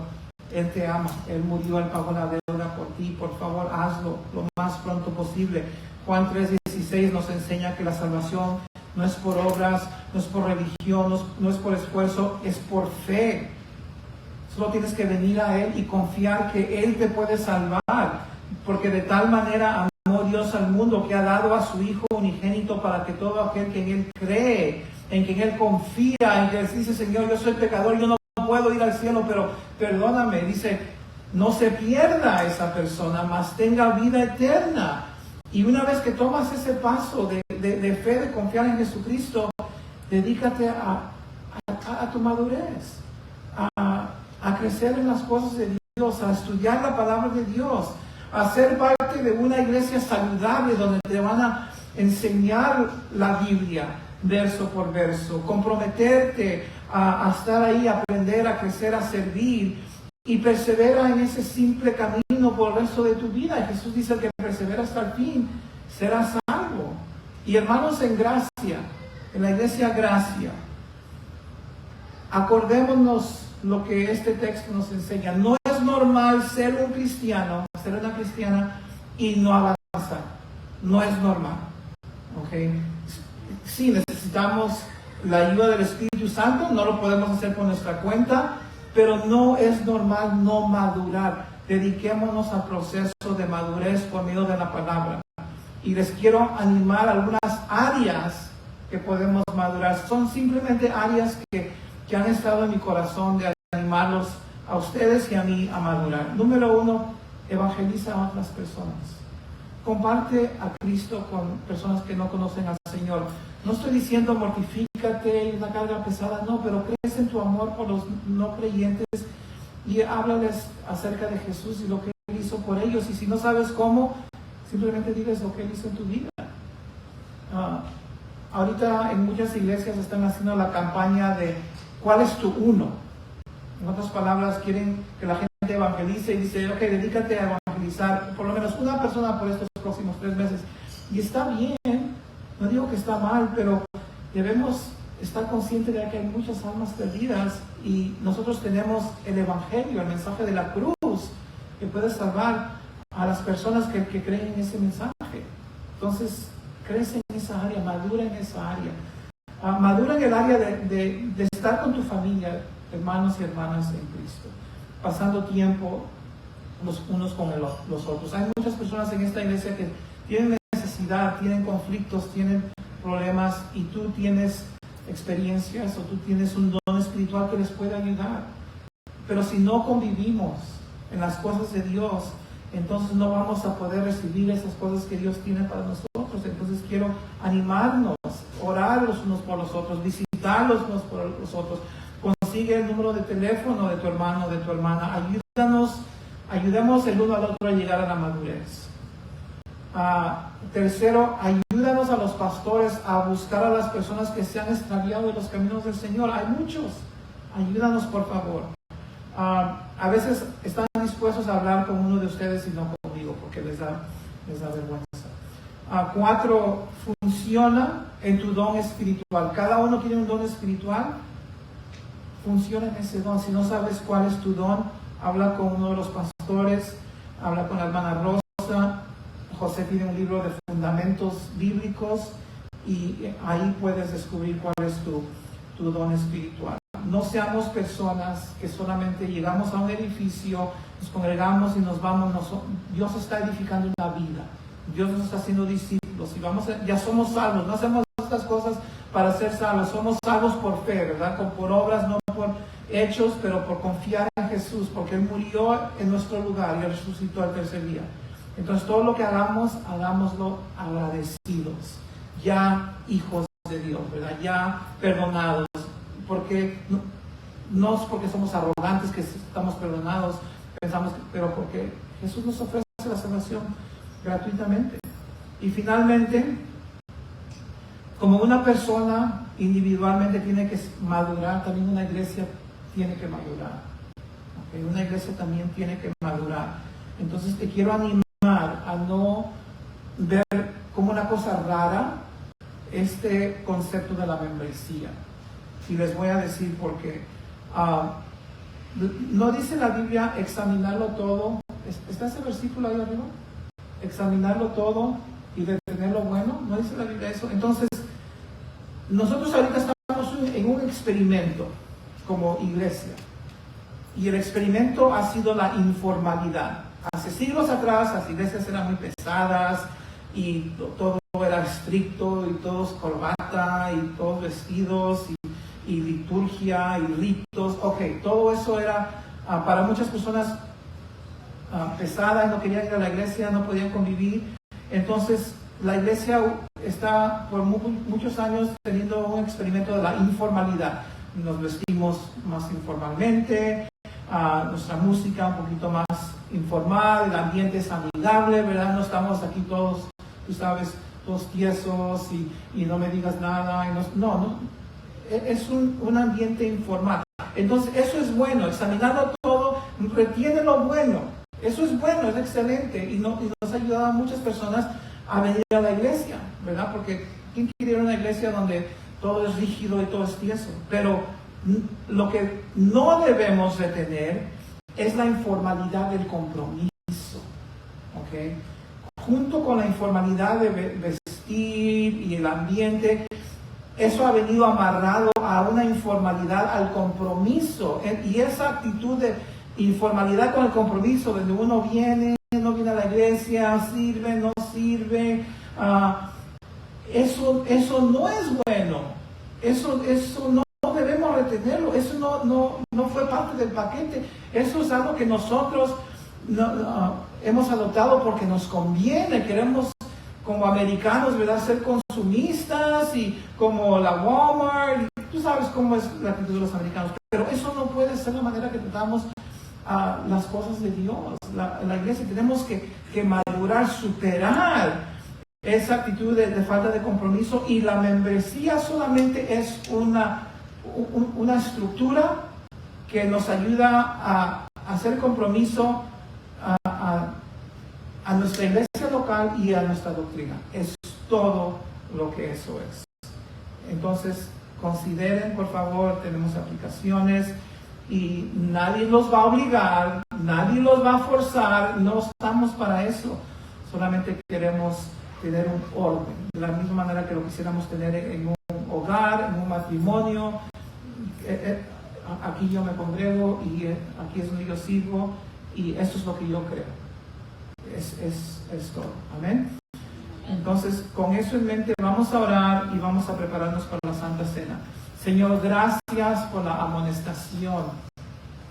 Él te ama, Él murió, Él pagó la deuda por ti, por favor, hazlo lo más pronto posible. Juan 3:16 nos enseña que la salvación no es por obras, no es por religión, no es por esfuerzo, es por fe. Solo tienes que venir a Él y confiar que Él te puede salvar, porque de tal manera amó Dios al mundo que ha dado a su Hijo unigénito para que todo aquel que en Él cree, en quien Él confía, en que Él dice, Señor, yo soy pecador, yo no puedo ir al cielo, pero perdóname, dice, no se pierda esa persona, mas tenga vida eterna. Y una vez que tomas ese paso de fe, de confiar en Jesucristo, dedícate a tu madurez, a crecer en las cosas de Dios, a estudiar la palabra de Dios, a ser parte de una iglesia saludable donde te van a enseñar la Biblia verso por verso, comprometerte a estar ahí, a aprender, a crecer, a servir, y persevera en ese simple camino por el resto de tu vida. Y Jesús dice que persevera hasta el fin, será salvo. Y hermanos en gracia, en la iglesia Gracia, acordémonos lo que este texto nos enseña. No es normal ser un cristiano, ser una cristiana y no avanzar. No es normal. ¿Okay? Sí, necesitamos la ayuda del Espíritu Santo, no lo podemos hacer por nuestra cuenta, pero no es normal no madurar. Dediquémonos al proceso de madurez por medio de la palabra. Y les quiero animar algunas áreas que podemos madurar. Son simplemente áreas que han estado en mi corazón de animarlos a ustedes y a mí a madurar. Número 1, evangeliza a otras personas. Comparte a Cristo con personas que no conocen al Señor. No estoy diciendo mortifícate y una carga pesada, no, pero crece en tu amor por los no creyentes y háblales acerca de Jesús y lo que Él hizo por ellos. Y si no sabes cómo, simplemente diles lo que Él hizo en tu vida. Ahorita en muchas iglesias están haciendo la campaña de ¿cuál es tu uno? En otras palabras, quieren que la gente evangelice y dice, ok, dedícate a evangelizar por lo menos una persona por estos próximos 3 meses. Y está bien, no digo que está mal, pero debemos estar conscientes de que hay muchas almas perdidas y nosotros tenemos el Evangelio, el mensaje de la cruz, que puede salvar a las personas que creen en ese mensaje. Entonces, crece en esa área, madura en esa área. Madura en el área de estar con tu familia, hermanos y hermanas en Cristo, pasando tiempo los unos con los otros. Hay muchas personas en esta iglesia que tienen necesidad, tienen conflictos, tienen problemas y tú tienes experiencias o tú tienes un don espiritual que les puede ayudar. Pero si no convivimos en las cosas de Dios, entonces no vamos a poder recibir esas cosas que Dios tiene para nosotros. Entonces quiero animarnos, orar los unos por los otros, visitar los unos por los otros. Consigue el número de teléfono de tu hermano, de tu hermana. Ayudemos el uno al otro a llegar a la madurez. Tercero, ayúdanos a los pastores a buscar a las personas que se han extraviado de los caminos del Señor. Hay muchos. Ayúdanos, por favor. A veces están dispuestos a hablar con uno de ustedes y no conmigo porque les da vergüenza. 4, funciona en tu don espiritual. Cada uno tiene un don espiritual. Funciona en ese don. Si no sabes cuál es tu don, habla con uno de los pastores, habla con la hermana Rosa, José tiene un libro de fundamentos bíblicos y ahí puedes descubrir cuál es tu don espiritual. No seamos personas que solamente llegamos a un edificio, nos congregamos y nos vamos. Dios está edificando una vida. Dios nos está haciendo discípulos y ya somos salvos. No hacemos estas cosas para ser salvos. Somos salvos por fe, ¿verdad? Por obras, no por hechos, pero por confiar en Jesús, porque Él murió en nuestro lugar y resucitó al tercer día. Entonces todo lo que hagamos, hagámoslo agradecidos, ya hijos de Dios, ¿verdad? Ya perdonados, porque no es porque somos arrogantes que estamos perdonados, pero porque Jesús nos ofrece la salvación gratuitamente. Y finalmente, como una persona individualmente tiene que madurar, también una iglesia tiene que madurar. ¿Okay? Una iglesia también tiene que madurar. Entonces te quiero animar a no ver como una cosa rara este concepto de la membresía. Y les voy a decir por qué. ¿No dice la Biblia examinarlo todo? ¿Está ese versículo ahí arriba? Examinarlo todo y detener lo bueno. ¿No dice la Biblia eso? Entonces, nosotros ahorita estamos en un experimento como iglesia. Y el experimento ha sido la informalidad. Hace siglos atrás las iglesias eran muy pesadas y todo era estricto y todos corbata y todos vestidos y liturgia y ritos. Ok, todo eso era para muchas personas pesada y no querían ir a la iglesia, no podían convivir. Entonces la iglesia está por muchos años teniendo un experimento de la informalidad. Nos vestimos más informalmente, nuestra música un poquito más informal, el ambiente es amigable, ¿verdad? No estamos aquí todos, tú sabes, todos tiesos y no me digas nada. No, es un ambiente informal. Entonces eso es bueno, examinarlo todo, retiene lo bueno. Eso es bueno, es excelente y nos ha ayudado a muchas personas a venir a la iglesia, ¿verdad? Porque ¿quién quiere ir a una iglesia donde todo es rígido y todo es tieso? Pero lo que no debemos retener es la informalidad del compromiso, ¿ok? Junto con la informalidad de vestir y el ambiente, eso ha venido amarrado a una informalidad al compromiso, y esa actitud de informalidad con el compromiso, donde uno no viene a la iglesia, sirve, no sirve, eso no es bueno, eso no debemos retenerlo, eso no fue parte del paquete, eso es algo que nosotros hemos adoptado porque nos conviene, queremos como americanos, ¿verdad?, ser consumistas y como la Walmart, y tú sabes cómo es la actitud de los americanos, pero eso no puede ser la manera que tratamos las cosas de Dios. La iglesia tenemos que madurar, superar esa actitud de falta de compromiso, y la membresía solamente es una estructura que nos ayuda a hacer compromiso a nuestra iglesia local y a nuestra doctrina. Es todo lo que eso es. Entonces, consideren, por favor, tenemos aplicaciones y nadie los va a obligar, nadie los va a forzar, no estamos para eso. Solamente queremos tener un orden, de la misma manera que lo quisiéramos tener en un hogar, en un matrimonio. Aquí yo me congrego y aquí es donde yo sirvo, y esto es lo que yo creo. Es todo. Amén. Entonces, con eso en mente, vamos a orar y vamos a prepararnos para la Santa Cena. Señor, gracias por la amonestación.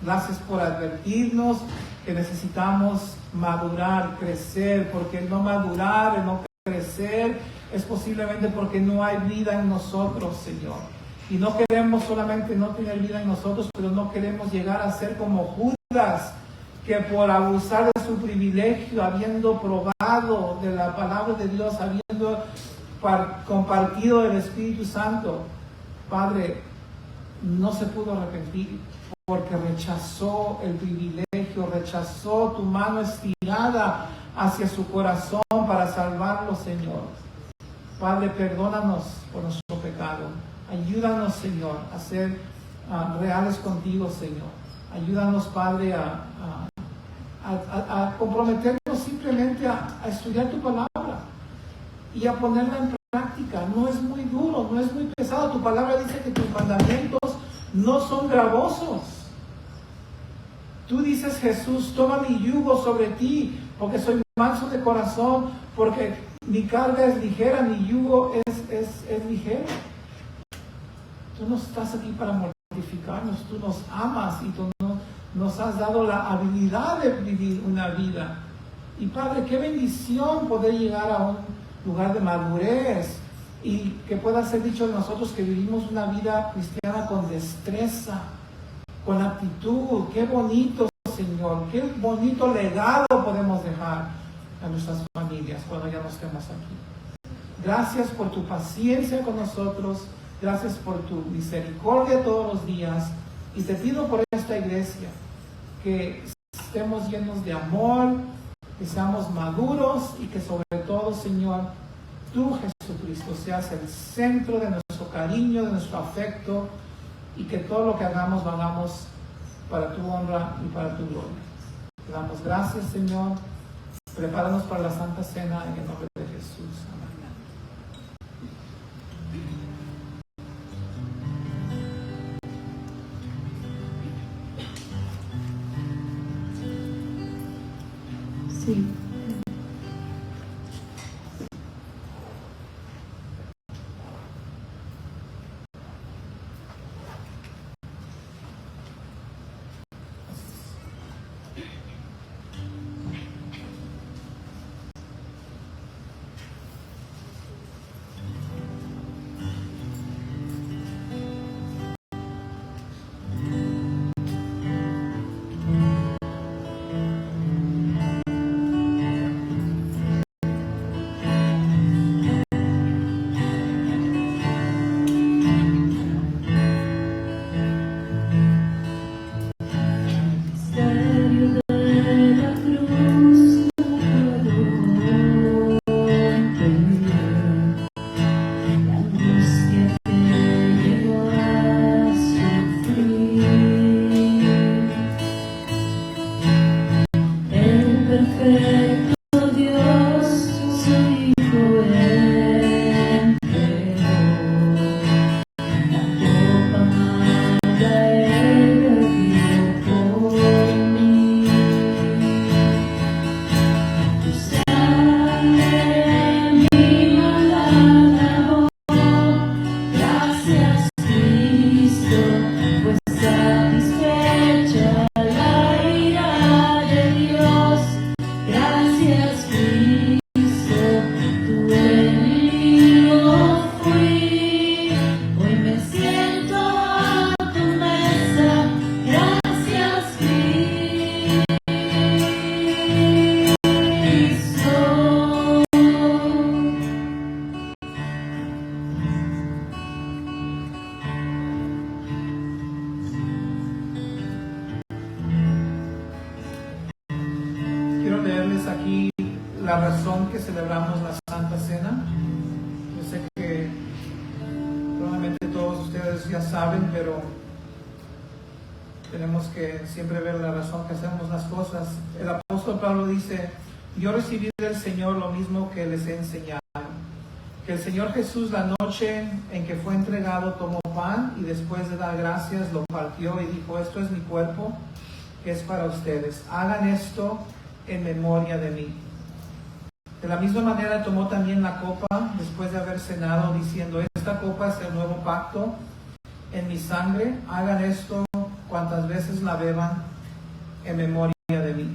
Gracias por advertirnos que necesitamos madurar, crecer, porque el no madurar, el no crecer, es posiblemente porque no hay vida en nosotros, Señor. Y no queremos solamente no tener vida en nosotros, pero no queremos llegar a ser como Judas, que por abusar de su privilegio, habiendo probado de la palabra de Dios, habiendo compartido el Espíritu Santo, Padre, no se pudo arrepentir porque rechazó el privilegio, rechazó tu mano estirada hacia su corazón para salvarlo, Señor. Padre, perdónanos por nuestro pecado. Ayúdanos, Señor, a ser reales contigo, Señor. Ayúdanos, Padre, a a comprometernos simplemente a estudiar tu palabra y a ponerla en práctica. No es muy duro, no es muy pesado. Tu palabra dice que tus mandamientos no son gravosos. Tú dices, Jesús, toma mi yugo sobre ti, porque soy manso de corazón, porque mi carga es ligera, mi yugo es ligero. Tú no estás aquí para mortificarnos, tú nos amas y tú nos has dado la habilidad de vivir una vida. Y Padre, qué bendición poder llegar a un lugar de madurez y que pueda ser dicho de nosotros que vivimos una vida cristiana con destreza, con actitud. Qué bonito, Señor, qué bonito legado podemos dejar a nuestras familias cuando ya no estemos aquí. Gracias por tu paciencia con nosotros, gracias por tu misericordia todos los días, y te pido por esta iglesia que estemos llenos de amor, que seamos maduros y que sobre todo, Señor, tú, Jesucristo, seas el centro de nuestro cariño, de nuestro afecto, y que todo lo que hagamos lo hagamos para tu honra y para tu gloria. Te damos gracias, Señor. Prepáranos para la Santa Cena en el nombre de Jesús. Amén. Sí. Aquí la razón que celebramos la Santa Cena. Yo sé que probablemente todos ustedes ya saben, pero tenemos que siempre ver la razón que hacemos las cosas. El apóstol Pablo dice: yo recibí del Señor lo mismo que les he enseñado, que el Señor Jesús, la noche en que fue entregado, tomó pan y después de dar gracias lo partió y dijo: esto es mi cuerpo, que es para ustedes, hagan esto en memoria de mí. De la misma manera tomó también la copa después de haber cenado, diciendo: esta copa es el nuevo pacto en mi sangre, hagan esto cuantas veces la beban en memoria de mí.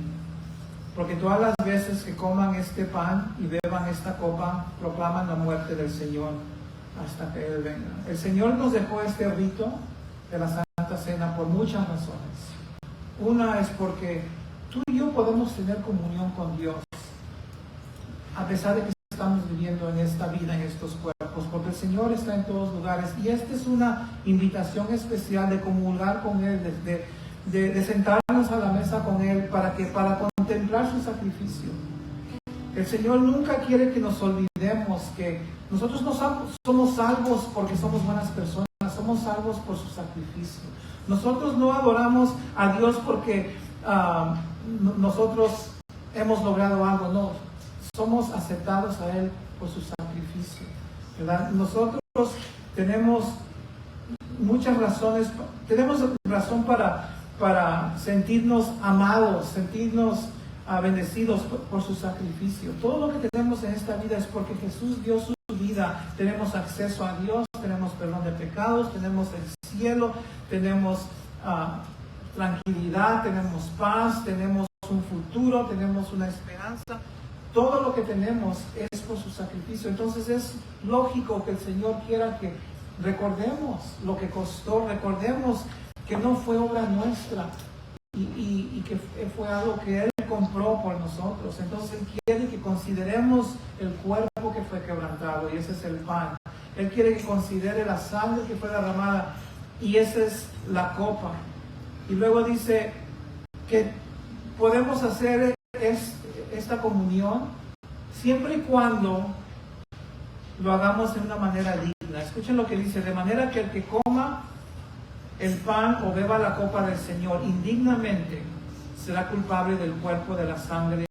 Porque todas las veces que coman este pan y beban esta copa, proclaman la muerte del Señor hasta que Él venga. El Señor nos dejó este rito de la Santa Cena por muchas razones. Una es porque tú y yo podemos tener comunión con Dios, a pesar de que estamos viviendo en esta vida, en estos cuerpos, porque el Señor está en todos lugares. Y esta es una invitación especial de comulgar con Él, de sentarnos a la mesa con Él, para contemplar su sacrificio. El Señor nunca quiere que nos olvidemos que nosotros no somos salvos porque somos buenas personas, somos salvos por su sacrificio. Nosotros no adoramos a Dios porque nosotros hemos logrado algo, no, somos aceptados a Él por su sacrificio, ¿verdad? Nosotros tenemos muchas razones, tenemos razón para sentirnos amados, sentirnos bendecidos por su sacrificio. Todo lo que tenemos en esta vida es porque Jesús dio su vida. Tenemos acceso a Dios, tenemos perdón de pecados, tenemos el cielo, tenemos tranquilidad, tenemos paz, tenemos un futuro, tenemos una esperanza. Todo lo que tenemos es por su sacrificio. Entonces es lógico que el Señor quiera que recordemos lo que costó, recordemos que no fue obra nuestra y que fue algo que Él compró por nosotros. Entonces Él quiere que consideremos el cuerpo que fue quebrantado, y ese es el pan. Él quiere que considere la sangre que fue derramada, y esa es la copa. Y luego dice que podemos hacer esta comunión siempre y cuando lo hagamos de una manera digna. Escuchen lo que dice: de manera que el que coma el pan o beba la copa del Señor indignamente será culpable del cuerpo, de la sangre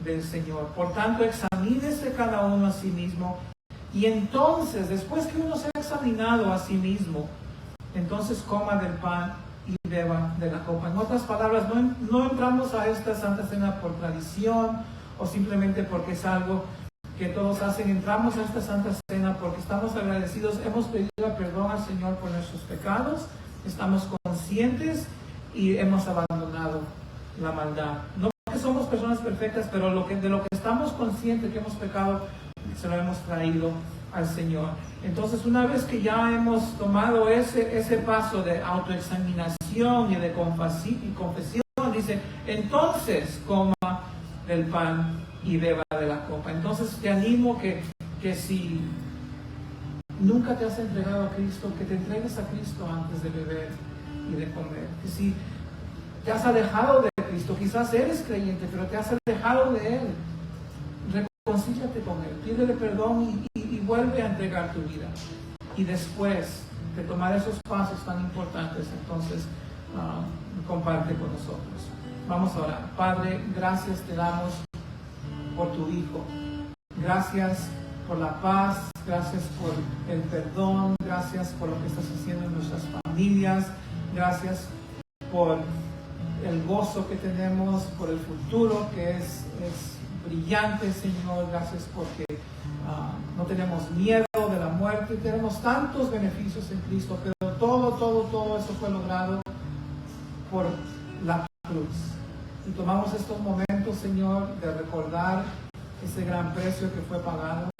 del Señor. Por tanto, examínese cada uno a sí mismo, y entonces, después que uno se ha examinado a sí mismo, entonces coma del pan y beba de la copa. En otras palabras, no entramos a esta Santa Cena por tradición o simplemente porque es algo que todos hacen. Entramos a esta Santa Cena porque estamos agradecidos, hemos pedido perdón al Señor por nuestros pecados, estamos conscientes y hemos abandonado la maldad. No que somos personas perfectas, pero de lo que estamos conscientes que hemos pecado, se lo hemos traído al Señor. Entonces, una vez que ya hemos tomado ese paso de autoexaminación y de confesión, dice: entonces coma del pan y beba de la copa. Entonces te animo que si nunca te has entregado a Cristo, que te entregues a Cristo antes de beber y de comer. Que si te has alejado de Cristo, quizás eres creyente, pero te has alejado de Él, reconcíliate con Él, pídele perdón y vuelve a entregar tu vida. Y después de tomar esos pasos tan importantes, entonces comparte con nosotros. Vamos a orar. Padre, gracias te damos por tu Hijo. Gracias por la paz, gracias por el perdón, gracias por lo que estás haciendo en nuestras familias, gracias por el gozo que tenemos, por el futuro que es brillante, Señor. Gracias porque no tenemos miedo de la muerte, tenemos tantos beneficios en Cristo, pero todo eso fue logrado por la cruz. Y tomamos estos momentos, Señor, de recordar ese gran precio que fue pagado.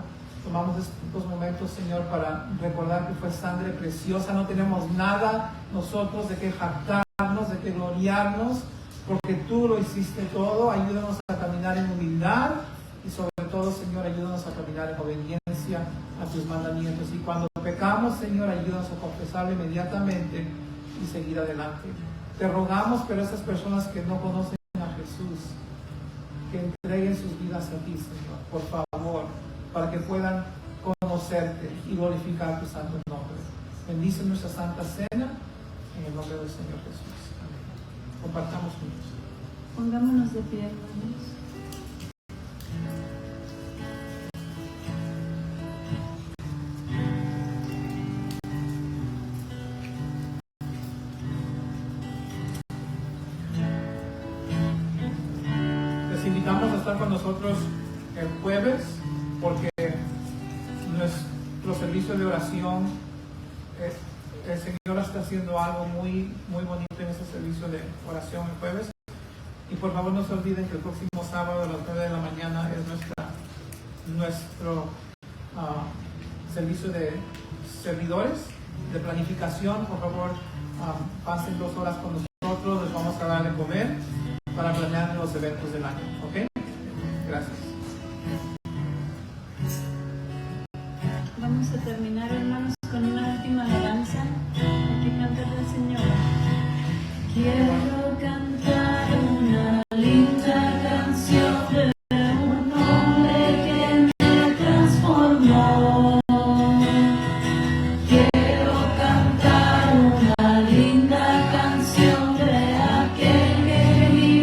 Tomamos estos momentos, Señor, para recordar que fue sangre preciosa. No tenemos nada nosotros de que jactarnos, de que gloriarnos, porque tú lo hiciste todo. Ayúdanos a caminar en humildad y sobre todo, Señor, ayúdanos a caminar en obediencia a tus mandamientos. Y cuando pecamos, Señor, ayúdanos a confesarlo inmediatamente y seguir adelante. Te rogamos, pero esas personas que no conocen a Jesús, que entreguen sus vidas a ti, Señor, por favor, para que puedan conocerte y glorificar tu santo nombre. Bendice nuestra Santa Cena en el nombre del Señor Jesús. Amén. Compartamos juntos. Pongámonos de pie, hermanos. Les invitamos a estar con nosotros el jueves, porque nuestro servicio de oración, el Señor está haciendo algo muy, muy bonito en ese servicio de oración el jueves. Y por favor no se olviden que el próximo sábado a las 9 de la mañana es nuestro servicio de servidores, de planificación. Por favor, pasen 2 horas con nosotros, les vamos a dar de comer para planear los eventos del año. ¿Ok? Gracias. Vamos a terminar, hermanos, con una última alabanza. Hay que cantarle al Señor. Quiero cantar una linda canción de un hombre que me transformó. Quiero cantar una linda canción de aquel que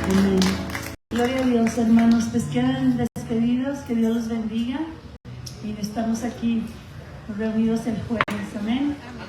Amén. Gloria a Dios, hermanos. Pues quedan despedidos. Que Dios los bendiga. Y estamos aquí reunidos el jueves. Amén.